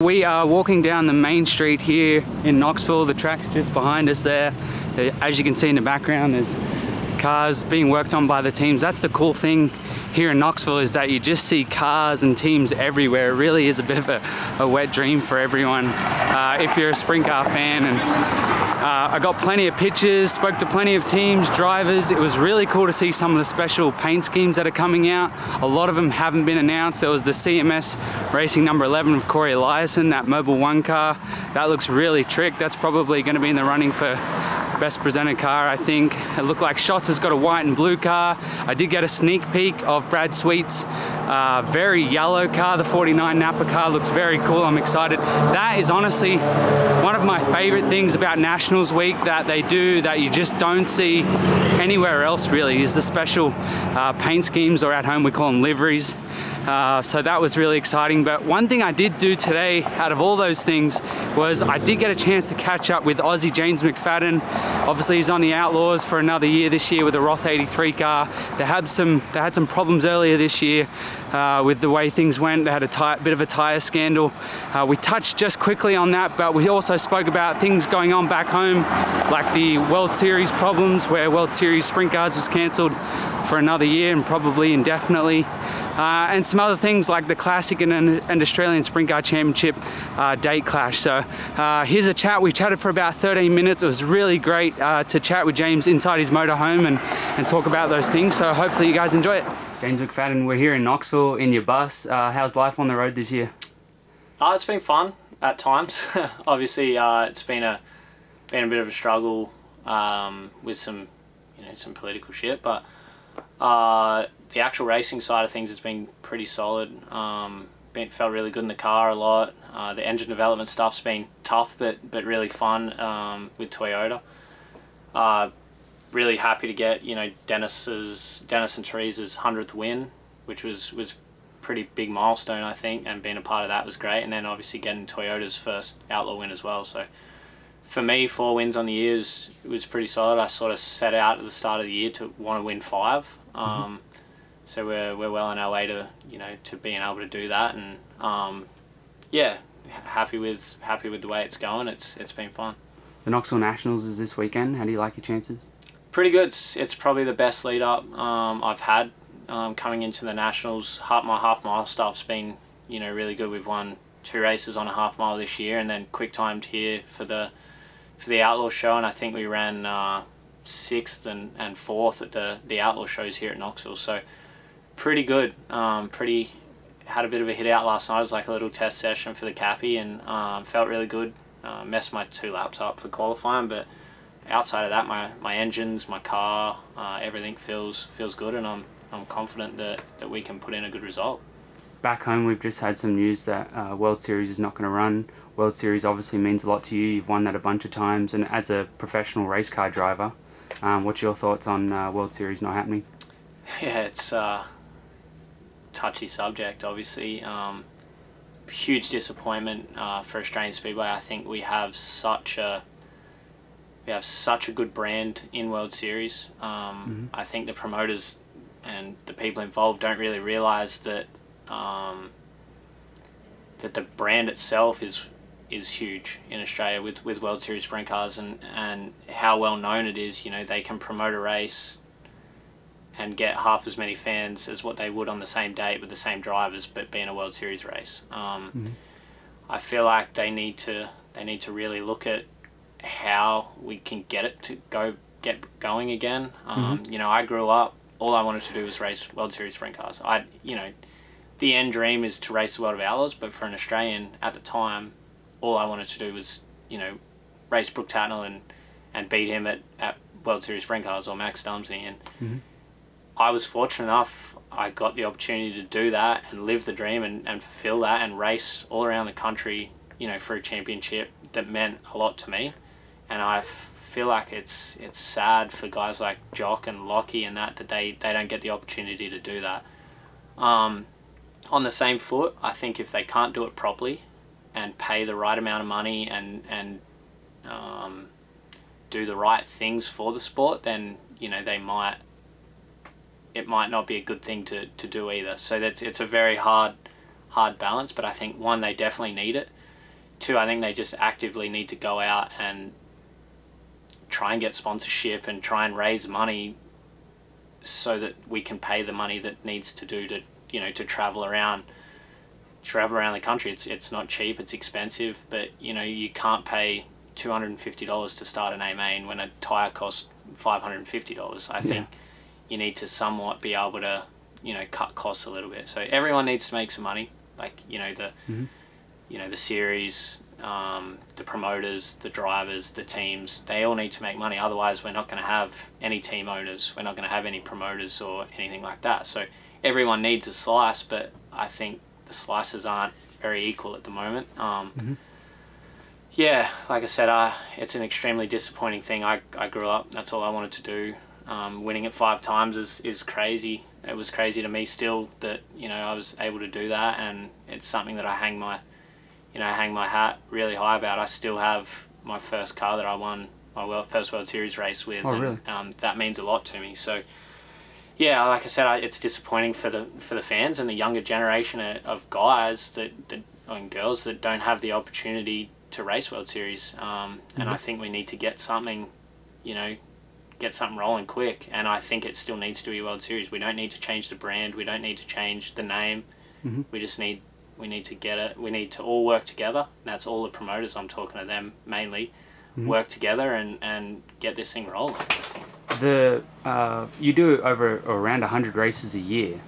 We are walking down the main street here in Knoxville. The track's just behind us there. As you can see in the background, there's cars being worked on by the teams. That's the cool thing here in Knoxville, is that you just see cars and teams everywhere. It really is a bit of a wet dream for everyone if you're a sprint car fan. And I got plenty of pictures, spoke to plenty of teams, drivers. It was really cool to see some of the special paint schemes that are coming out. A lot of them haven't been announced. There was the CMS Racing number 11 of Corey Eliason, that Mobil 1 car. That looks really trick. That's probably going to be in the running for best presented car, I think. It looked like Shots has got a white and blue car. I did get a sneak peek of Brad Sweet's very yellow car. The 49 Napa car looks very cool. I'm excited. That is honestly one of my favorite things about Nationals Week that they do that you just don't see anywhere else really, is the special paint schemes, or at home we call them liveries. So that was really exciting. But one thing I did do today out of all those things was I did get a chance to catch up with Aussie James McFadden. Obviously he's on the Outlaws for another year this year with a Roth 83 car. They had some problems earlier this year with the way things went. They had a bit of a tyre scandal. We touched just quickly on that, but we also spoke about things going on back home, like the World Series problems, where World Series Sprintcars was cancelled for another year and probably indefinitely. And some other things like the Classic and Australian Sprint Car Championship date clash. So here's a chat. We chatted for about 13 minutes. It was really great to chat with James inside his motorhome and talk about those things. So hopefully you guys enjoy it. James McFadden, we're here in Knoxville in your bus. How's life on the road this year? It's been fun at times. Obviously, it's been a bit of a struggle with some political shit, but the actual racing side of things has been pretty solid. Felt really good in the car a lot. The engine development stuff's been tough, but really fun with Toyota. Really happy to get Dennis and Teresa's 100th win, which was pretty big milestone, I think, and being a part of that was great. And then obviously getting Toyota's first Outlaw win as well. So for me, 4 wins on the year was pretty solid. I sort of set out at the start of the year to want to win 5. So we're well on our way to to being able to do that, and yeah, happy with the way it's going. It's been fun. The Knoxville Nationals is this weekend. How do you like your chances? Pretty good. It's probably the best lead up I've had coming into the Nationals. My half mile stuff's been really good. We've won 2 races on a half mile this year, and then quick timed here for the Outlaw show, and I think we ran 6th and 4th at the Outlaw shows here at Knoxville. So pretty good. Had a bit of a hit out last night. It was like a little test session for the Cappy, and felt really good. Messed my 2 laps up for qualifying, but outside of that, my engines, my car, everything feels good, and I'm confident that we can put in a good result. Back home, we've just had some news that World Series is not going to run. World Series obviously means a lot to you. You've won that a bunch of times, and as a professional race car driver, what's your thoughts on World Series not happening? Yeah, it's a touchy subject, obviously. Huge disappointment for Australian Speedway. I think we have such a good brand in World Series. I think the promoters and the people involved don't really realise that that the brand itself is huge in Australia with World Series Sprintcars, and how well known it is. They can promote a race and get half as many fans as what they would on the same date with the same drivers, but being a World Series race. I feel like they need to really look at how we can get it to get going again. I grew up, all I wanted to do was race World Series Sprint Cars. The end dream is to race the World of Outlaws, but for an Australian at the time, all I wanted to do was, race Brooke Tatnall and beat him at World Series Sprint Cars, or Max Dumsney. And I was fortunate enough, I got the opportunity to do that and live the dream and fulfill that and race all around the country, for a championship that meant a lot to me. And I feel like it's sad for guys like Jock and Lockie and that they don't get the opportunity to do that. On the same foot, I think if they can't do it properly and pay the right amount of money and do the right things for the sport, then it might not be a good thing to do either. So it's a very hard balance, but I think, one, they definitely need it. two, I think they just actively need to go out and try and get sponsorship and try and raise money so that we can pay the money that needs to do to, you know, to travel around the country. It's not cheap, it's expensive, but you know, you can't pay $250 to start an A main when a tire costs $550. I think you need to somewhat be able to, you know, cut costs a little bit. So everyone needs to make some money, like, you know, the you know, the series, the promoters, the drivers, the teams, they all need to make money. Otherwise we're not going to have any team owners, we're not going to have any promoters or anything like that. So everyone needs a slice, but I think the slices aren't very equal at the moment. Yeah, like I said, it's an extremely disappointing thing. I grew up, that's all I wanted to do. Winning it 5 times is crazy. It was crazy to me still that, you know, I was able to do that, and it's something that I hang my hat really high about. I still have my first car that I won my first World Series race with. Oh, really? And that means a lot to me. So yeah, like I said, it's disappointing for the fans and the younger generation of guys and girls that don't have the opportunity to race World Series. And I think we need to get something, you know, get something rolling quick. And I think it still needs to be World Series. We don't need to change the brand. We don't need to change the name. We just need to get it. We need to all work together. That's all the promoters, I'm talking to them mainly, work together and get this thing rolling. You do around 100 races a year.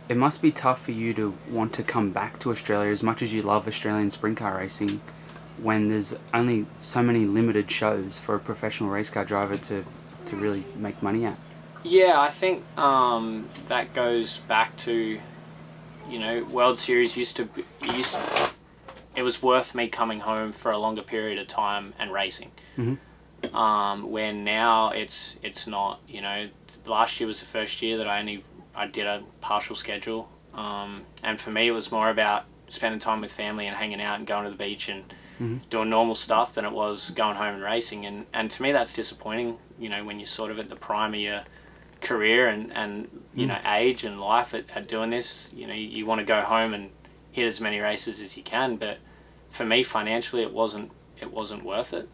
It must be tough for you to want to come back to Australia as much as you love Australian sprint car racing, when there's only so many limited shows for a professional race car driver to really make money at. Yeah, I think that goes back to, you know, World Series it was worth me coming home for a longer period of time and racing. Where now it's not. You know, last year was the first year that I did a partial schedule, and for me it was more about spending time with family and hanging out and going to the beach and doing normal stuff than it was going home and racing. And to me that's disappointing, you know, when you're sort of at the prime of your career and you know, age and life at doing this. You know, you want to go home and hit as many races as you can, but for me financially it wasn't worth it.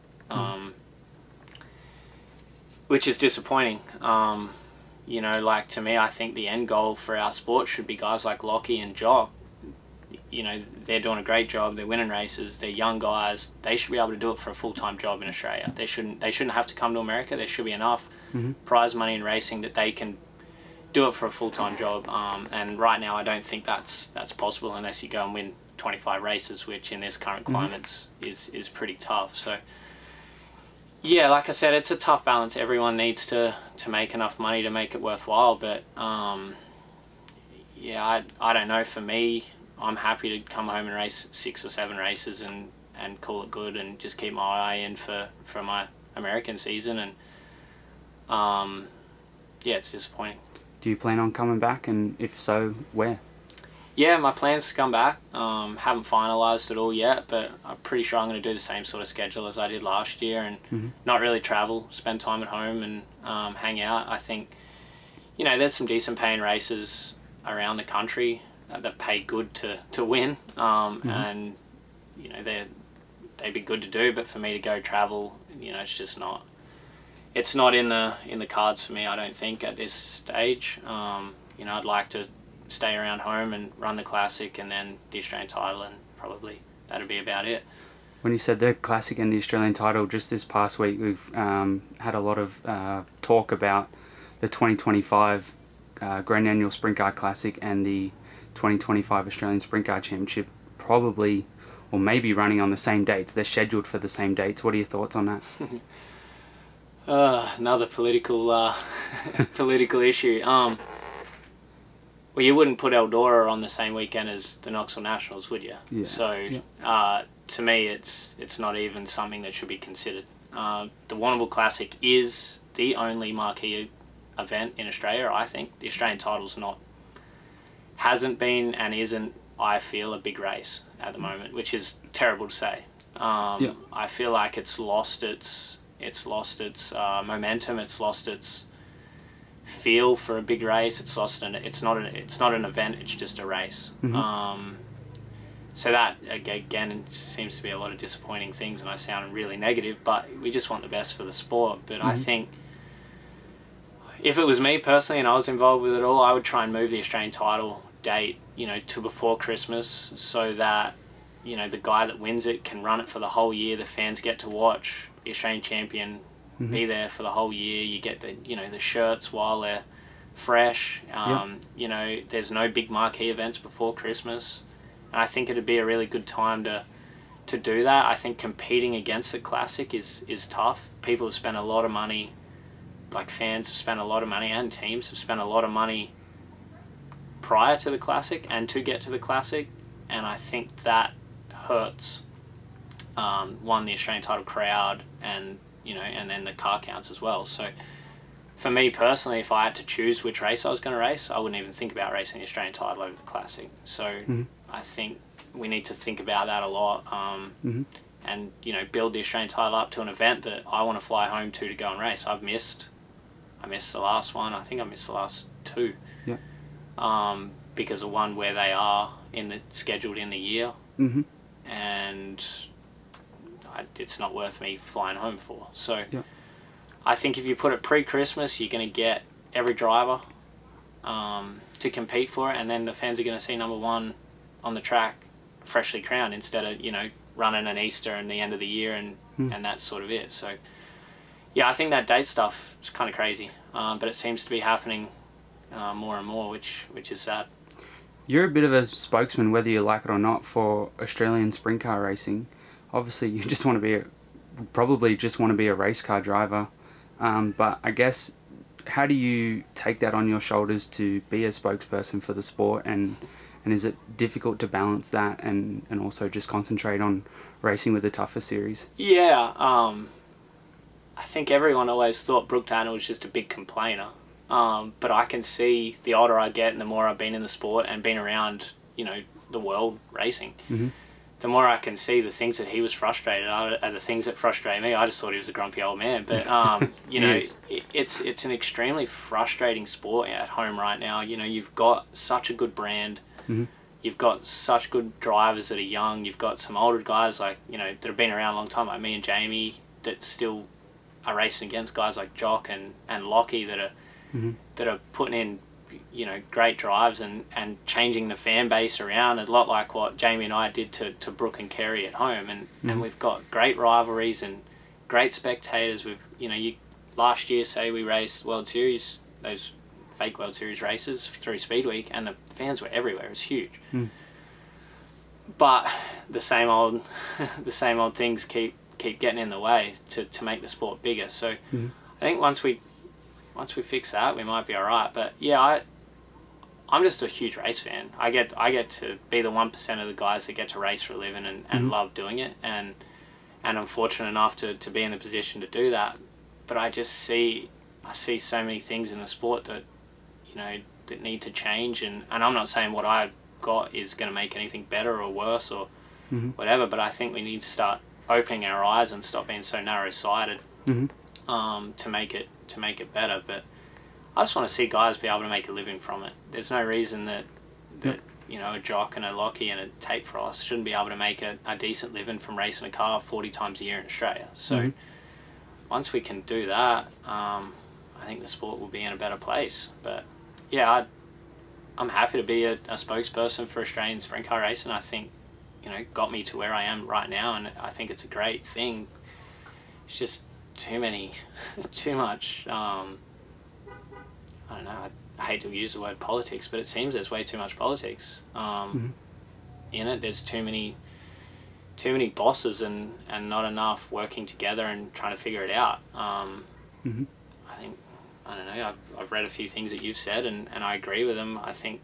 Which is disappointing. You know, like, to me, I think the end goal for our sport should be guys like Lockie and Jock. You know, they're doing a great job, they're winning races, they're young guys, they should be able to do it for a full-time job in Australia. They shouldn't have to come to America. There should be enough prize money in racing that they can do it for a full-time job. And right now I don't think that's possible unless you go and win 25 races, which in this current climate is pretty tough. So yeah, like I said, it's a tough balance. Everyone needs to make enough money to make it worthwhile, but yeah, I don't know. For me, I'm happy to come home and race 6 or 7 races and call it good and just keep my eye in for my American season. And yeah, it's disappointing. Do you plan on coming back, and if so, where? Yeah, my plan's to come back. Haven't finalised it all yet, but I'm pretty sure I'm going to do the same sort of schedule as I did last year and not really travel, spend time at home and hang out. I think, you know, there's some decent paying races around the country that pay good to win, and you know, they'd be good to do, but for me to go travel, you know, it's not in the cards for me, I don't think, at this stage. You know, I'd like to stay around home and run the Classic and then the Australian title, and probably that'd be about it. When you said the Classic and the Australian title, just this past week we've had a lot of talk about the 2025 Grand Annual Sprint Car Classic and the 2025 Australian Sprint Car Championship probably, or maybe, running on the same dates. They're scheduled for the same dates. What are your thoughts on that? Another political political issue. Well, you wouldn't put Eldora on the same weekend as the Knoxville Nationals, would you? Yeah. So to me, it's not even something that should be considered. The Warrnambool Classic is the only marquee event in Australia, I think. The Australian title's hasn't been and isn't, I feel, a big race at the moment, which is terrible to say. I feel like it's lost its momentum. It's lost its feel for a big race. It's not an event. It's just a race. So that, again, seems to be a lot of disappointing things, and I sound really negative, but we just want the best for the sport. But I think if it was me personally and I was involved with it all, I would try and move the Australian title date, you know, to before Christmas, so that, you know, the guy that wins it can run it for the whole year. The fans get to watch the Australian champion be there for the whole year. You get the, you know, the shirts while they're fresh. You know, there's no big marquee events before Christmas. And I think it'd be a really good time to do that. I think competing against the Classic is tough. People have spent a lot of money, like fans have spent a lot of money, and teams have spent a lot of money prior to the Classic and to get to the Classic. And I think that hurts, one, the Australian title crowd, and, you know, and then the car counts as well. So for me personally, if I had to choose which race I was going to race, I wouldn't even think about racing the Australian title over the Classic. So I think we need to think about that a lot, and, you know, build the Australian title up to an event that I want to fly home to go and race. I missed the last one. I think I missed the last two, because of one where they are scheduled in the year, and it's not worth me flying home for. So I think if you put it pre-Christmas, you're going to get every driver to compete for it, and then the fans are going to see number one on the track freshly crowned, instead of, you know, running an Easter and the end of the year, and that's sort of it. So yeah, I think that date stuff is kind of crazy, but it seems to be happening more and more, which is sad. You're a bit of a spokesman, whether you like it or not, for Australian sprint car racing. Obviously you just want to be probably just want to be a race car driver, but I guess, how do you take that on your shoulders to be a spokesperson for the sport, and is it difficult to balance that and also just concentrate on racing with the tougher series? Yeah, I think everyone always thought Brooke Tanner was just a big complainer, but I can see the older I get and the more I've been in the sport and been around, you know, the world racing, the more I can see the things that he was frustrated are the things that frustrate me. I just thought he was a grumpy old man, but you know, it's an extremely frustrating sport at home right now. You know, you've got such a good brand, you've got such good drivers that are young, you've got some older guys, like, you know, that have been around a long time, like me and Jamie, that still are racing against guys like Jock and Lockie that are putting in, you know, great drives and changing the fan base around, a lot like what Jamie and I did to Brooke and Kerry at home, and we've got great rivalries and great spectators. We've, you know, last year, say we raced World Series, those fake World Series races through Speed Week, and the fans were everywhere. It was huge. But the same old things keep getting in the way to make the sport bigger. So I think once we fix that, we might be all right. But yeah, I'm just a huge race fan. I get to be the 1% of the guys that get to race for a living and love doing it, and I'm fortunate enough to be in the position to do that. But I see so many things in the sport that, you know, that need to change, and I'm not saying what I've got is going to make anything better or worse or whatever, but I think we need to start opening our eyes and stop being so narrow-sighted to make it better. But I just want to see guys be able to make a living from it. There's no reason that you know, a Jock and a Lockie and a Tate Frost shouldn't be able to make a decent living from racing a car 40 times a year in Australia. So once we can do that, I think the sport will be in a better place. But yeah, I'm happy to be a spokesperson for Australian sprint car racing. I think, you know, got me to where I am right now, and I think it's a great thing. It's just too much, I don't know, I hate to use the word politics, but it seems there's way too much politics in it. There's too many bosses and not enough working together and trying to figure it out. I don't know, I've read a few things that you've said, and I agree with them. I think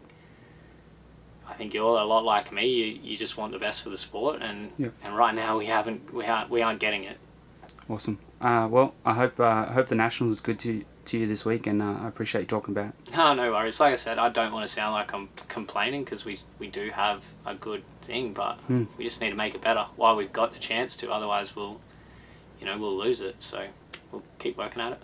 you're a lot like me. You just want the best for the sport, and right now we aren't getting it. Awesome. Well, I hope the Nationals is good to you this week, and I appreciate you talking about it. No worries. Like I said, I don't want to sound like I'm complaining, because we do have a good thing, but we just need to make it better while we've got the chance to. Otherwise, we'll lose it. So we'll keep working at it.